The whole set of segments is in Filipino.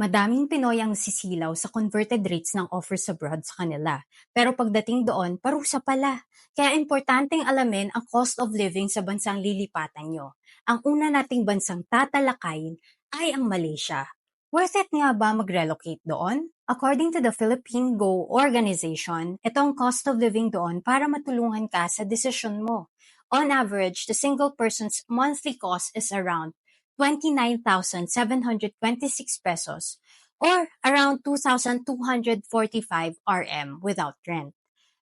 Madaming Pinoy ang sisilaw sa converted rates ng offers abroad sa kanila. Pero pagdating doon, parusa pala. Kaya importanteng alamin ang cost of living sa bansang lilipatan nyo. Ang una nating bansang tatalakayin ay ang Malaysia. Worth it nga ba mag-relocate doon? According to the Philippine Go Organization, ito ang cost of living doon para matulungan ka sa desisyon mo. On average, the single person's monthly cost is around 29,726 pesos or around 2,245 RM without rent.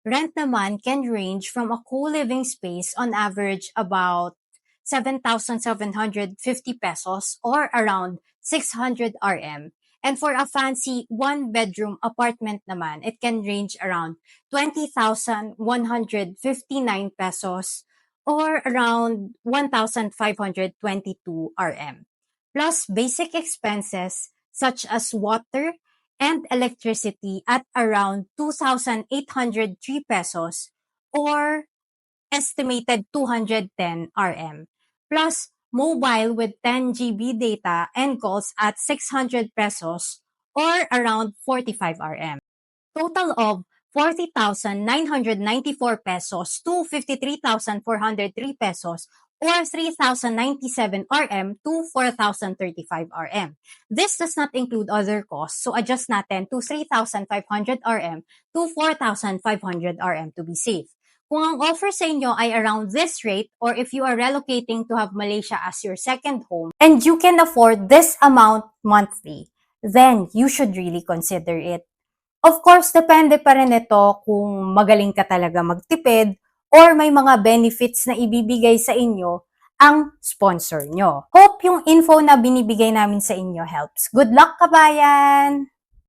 Rent naman can range from a co-living space on average about 7,750 pesos or around 600 RM. And for a fancy one-bedroom apartment naman, it can range around 20,159 pesos or around 1,522 RM. Plus basic expenses such as water and electricity at around 2,803 pesos or estimated 210 RM. Plus mobile with 10 GB data and calls at 600 pesos or around 45 RM. Total of 40,994 pesos to 53,403 pesos or 3,097 RM to 4,035 RM. This does not include other costs, so adjust natin to 3,500 RM to 4,500 RM to be safe. Kung ang offer sa inyo ay around this rate or if you are relocating to have Malaysia as your second home and you can afford this amount monthly, then you should really consider it. Of course, depende pa rin ito kung magaling ka talaga magtipid or may mga benefits na ibibigay sa inyo ang sponsor nyo. Hope yung info na binibigay namin sa inyo helps. Good luck, kabayan!